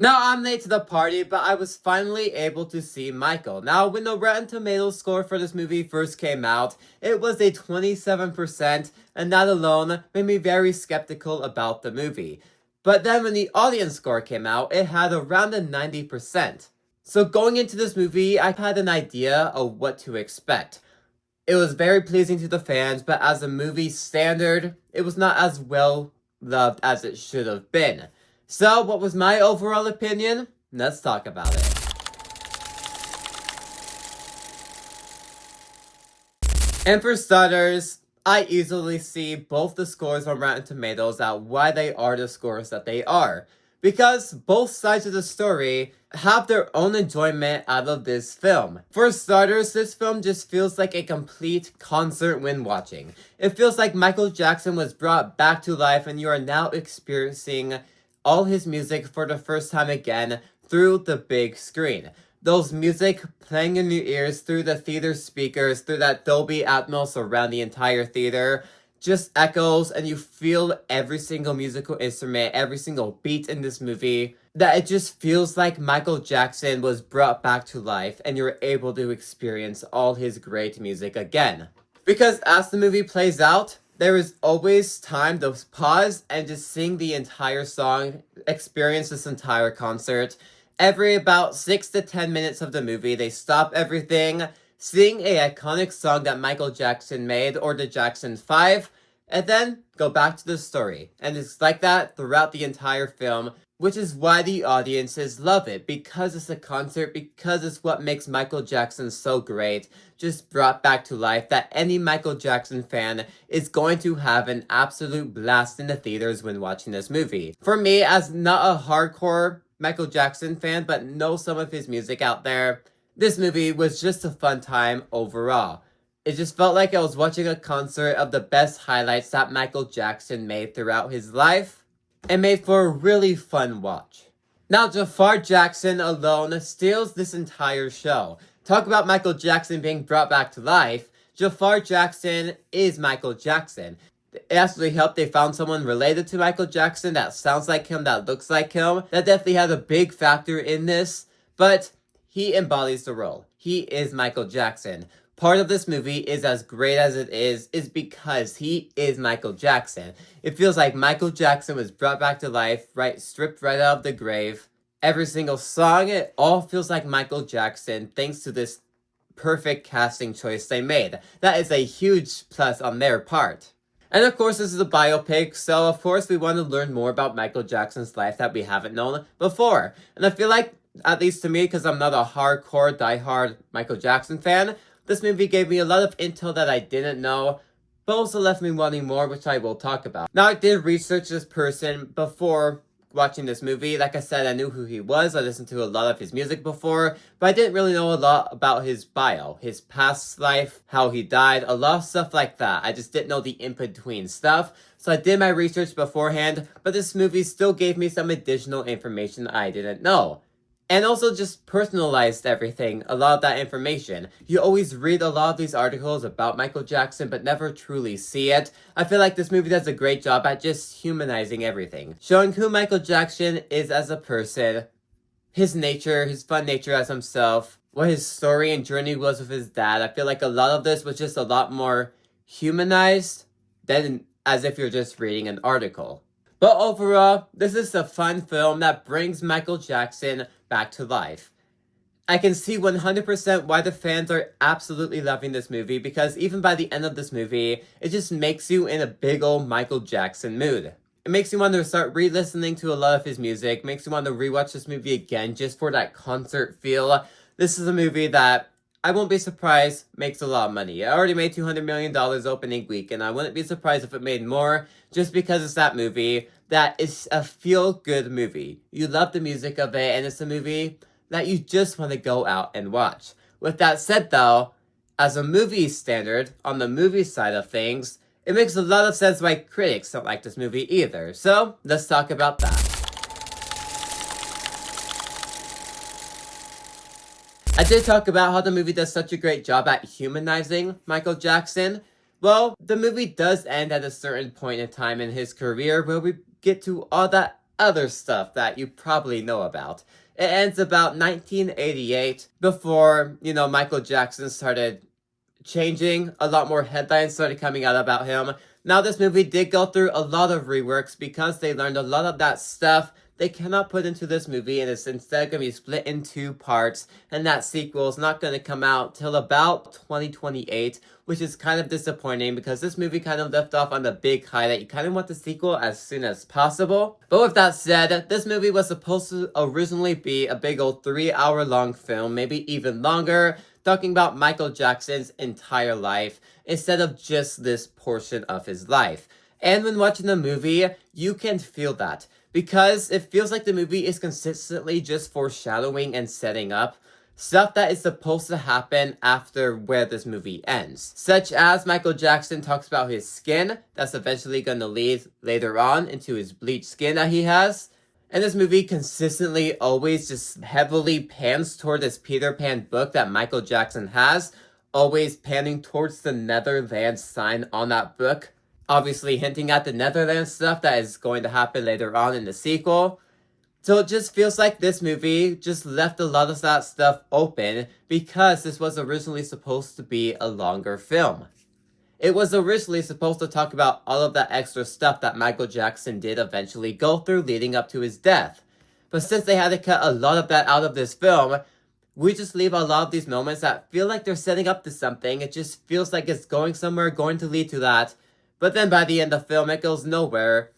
Now, I'm late to the party, but I was finally able to see Micheal. Now, when the Rotten Tomatoes score for this movie first came out, it was a 27%, and that alone made me very skeptical about the movie. But then when the audience score came out, it had around a 90%. So going into this movie, I had an idea of what to expect. It was very pleasing to the fans, but as a movie standard, it was not as well loved as it should have been. So, what was my overall opinion? Let's talk about it. And for starters, I easily see both the scores on Rotten Tomatoes at why they are the scores that they are. Because both sides of the story have their own enjoyment out of this film. For starters, this film just feels like a complete concert when watching. It feels like Michael Jackson was brought back to life and you are now experiencing all his music for the first time again through the big screen. Those music playing in your ears through the theater speakers, through that Dolby Atmos around the entire theater, just echoes, and you feel every single musical instrument, every single beat in this movie, that it just feels like Michael Jackson was brought back to life and you're able to experience all his great music again. Because as the movie plays out, there is always time to pause and just sing the entire song, experience this entire concert. Every about 6 to 10 minutes of the movie, they stop everything, sing a iconic song that Michael Jackson made, or the Jackson 5, and then go back to the story. And it's like that throughout the entire film, which is why the audiences love it, because it's a concert, because it's what makes Michael Jackson so great, just brought back to life, that any Michael Jackson fan is going to have an absolute blast in the theaters when watching this movie. For me, as not a hardcore Michael Jackson fan, but know some of his music out there, this movie was just a fun time overall. It just felt like I was watching a concert of the best highlights that Michael Jackson made throughout his life, and made for a really fun watch. Now, Jaafar Jackson alone steals this entire show. Talk about Michael Jackson being brought back to life. Jaafar Jackson is Michael Jackson. It actually helped they found someone related to Michael Jackson that sounds like him, that looks like him. That definitely had a big factor in this, but he embodies the role. He is Michael Jackson. Part of this movie is as great as it is because he is Michael Jackson. It feels like Michael Jackson was brought back to life, stripped right out of the grave. Every single song, it all feels like Michael Jackson thanks to this perfect casting choice they made. That is a huge plus on their part. And of course, this is a biopic, so of course we want to learn more about Michael Jackson's life that we haven't known before. And I feel like, at least to me, because I'm not a hardcore, diehard Michael Jackson fan, this movie gave me a lot of intel that I didn't know, but also left me wanting more, which I will talk about. Now, I did research this person before watching this movie. Like I said, I knew who he was. I listened to a lot of his music before, but I didn't really know a lot about his bio, his past life, how he died, a lot of stuff like that. I just didn't know the in-between stuff. So I did my research beforehand, but this movie still gave me some additional information I didn't know. And also just personalized everything, a lot of that information. You always read a lot of these articles about Michael Jackson, but never truly see it. I feel like this movie does a great job at just humanizing everything. Showing who Michael Jackson is as a person, his nature, his fun nature as himself, what his story and journey was with his dad. I feel like a lot of this was just a lot more humanized than as if you're just reading an article. But overall, this is a fun film that brings Michael Jackson back to life. I can see 100% why the fans are absolutely loving this movie, because even by the end of this movie, it just makes you in a big old Michael Jackson mood. It makes you want to start re-listening to a lot of his music, makes you want to rewatch this movie again just for that concert feel. This is a movie that I won't be surprised makes a lot of money. It already made $200 million opening week, and I wouldn't be surprised if it made more, just because it's that movie that is a feel-good movie. You love the music of it, and it's a movie that you just want to go out and watch. With that said though, as a movie standard, on the movie side of things, it makes a lot of sense why critics don't like this movie either. So, let's talk about that. I did talk about how the movie does such a great job at humanizing Michael Jackson. Well, the movie does end at a certain point in time in his career where we get to all that other stuff that you probably know about. It ends about 1988, before, Michael Jackson started changing. A lot more headlines started coming out about him. Now, this movie did go through a lot of reworks because they learned a lot of that stuff they cannot put into this movie, and it's instead going to be split in two parts, and that sequel is not going to come out till about 2028, which is kind of disappointing because this movie kind of left off on the big high that you kind of want the sequel as soon as possible. But with that said, this movie was supposed to originally be a big old 3-hour long film, maybe even longer, talking about Michael Jackson's entire life instead of just this portion of his life. And when watching the movie, you can feel that, because it feels like the movie is consistently just foreshadowing and setting up stuff that is supposed to happen after where this movie ends. Such as Michael Jackson talks about his skin that's eventually going to lead later on into his bleached skin that he has. And this movie consistently always just heavily pans toward this Peter Pan book that Michael Jackson has, always panning towards the Netherlands sign on that book, obviously hinting at the Netherlands stuff that is going to happen later on in the sequel. So it just feels like this movie just left a lot of that stuff open because this was originally supposed to be a longer film. It was originally supposed to talk about all of that extra stuff that Michael Jackson did eventually go through leading up to his death. But since they had to cut a lot of that out of this film, we just leave a lot of these moments that feel like they're setting up to something. It just feels like it's going somewhere, going to lead to that. But then by the end of the film, it goes nowhere.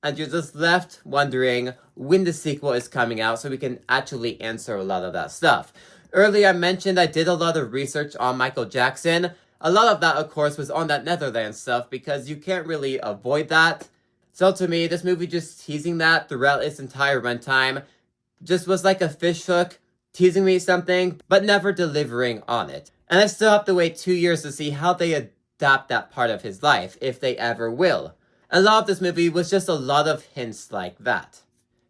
And you're just left wondering when the sequel is coming out so we can actually answer a lot of that stuff. Earlier I mentioned I did a lot of research on Michael Jackson. A lot of that, of course, was on that Netherlands stuff because you can't really avoid that. So to me, this movie just teasing that throughout its entire runtime just was like a fishhook, teasing me something, but never delivering on it. And I still have to wait 2 years to see how they adapt that part of his life, if they ever will. A lot of this movie was just a lot of hints like that.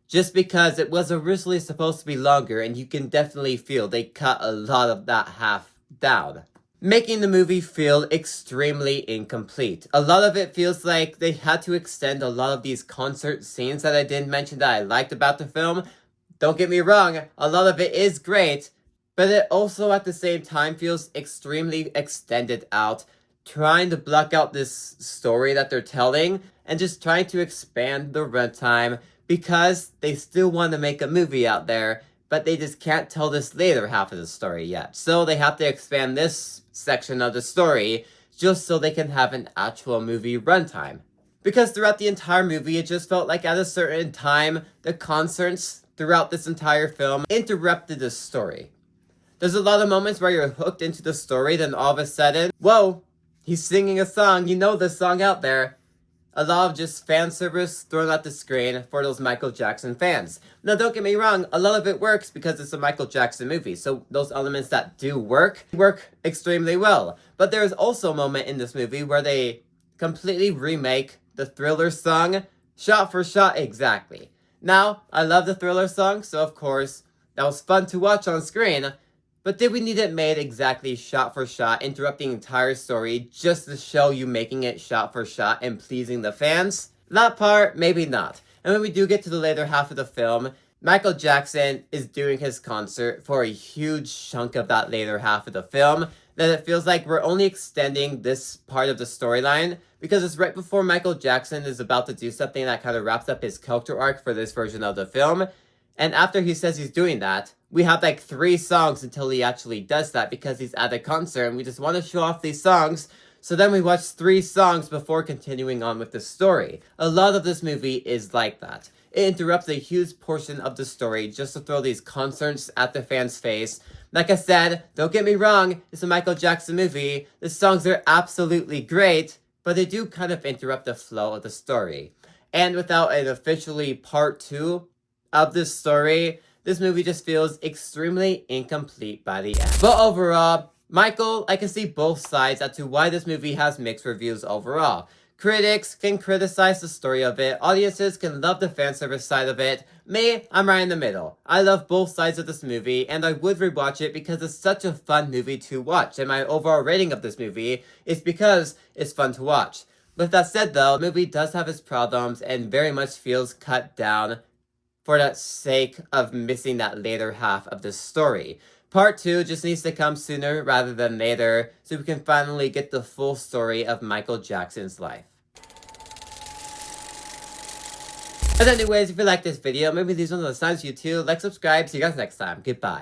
Just because it was originally supposed to be longer, and you can definitely feel they cut a lot of that half down, making the movie feel extremely incomplete. A lot of it feels like they had to extend a lot of these concert scenes that I didn't mention that I liked about the film. Don't get me wrong, a lot of it is great, but it also at the same time feels extremely extended out, trying to block out this story that they're telling and just trying to expand the runtime because they still want to make a movie out there, but they just can't tell this later half of the story yet. So they have to expand this section of the story just so they can have an actual movie runtime. Because throughout the entire movie, it just felt like at a certain time, the concerts throughout this entire film interrupted the story. There's a lot of moments where you're hooked into the story, then all of a sudden, whoa, he's singing a song, you know the song out there. A lot of just fan service thrown at the screen for those Michael Jackson fans. Now don't get me wrong, a lot of it works because it's a Michael Jackson movie, so those elements that do work extremely well. But there's also a moment in this movie where they completely remake the Thriller song, shot for shot exactly. Now, I love the Thriller song, so of course, that was fun to watch on screen. But did we need it made exactly shot for shot, interrupting the entire story just to show you making it shot for shot and pleasing the fans? That part, maybe not. And when we do get to the later half of the film, Michael Jackson is doing his concert for a huge chunk of that later half of the film, that it feels like we're only extending this part of the storyline because it's right before Michael Jackson is about to do something that kind of wraps up his character arc for this version of the film. And after he says he's doing that, we have like 3 songs until he actually does that because he's at a concert and we just want to show off these songs. So then we watch 3 songs before continuing on with the story. A lot of this movie is like that. It interrupts a huge portion of the story just to throw these concerts at the fans' face. Like I said, don't get me wrong, it's a Michael Jackson movie. The songs are absolutely great, but they do kind of interrupt the flow of the story. And without an officially part 2 of this story, this movie just feels extremely incomplete by the end. But overall, Michael, I can see both sides as to why this movie has mixed reviews overall. Critics can criticize the story of it, audiences can love the fan service side of it. Me, I'm right in the middle. I love both sides of this movie, and I would rewatch it because it's such a fun movie to watch. And my overall rating of this movie is because it's fun to watch. With that said though, the movie does have its problems and very much feels cut down for the sake of missing that later half of the story. Part 2 just needs to come sooner rather than later so we can finally get the full story of Michael Jackson's life. But anyways, if you like this video, maybe these ones will assign you too. Like, subscribe, see you guys next time. Goodbye.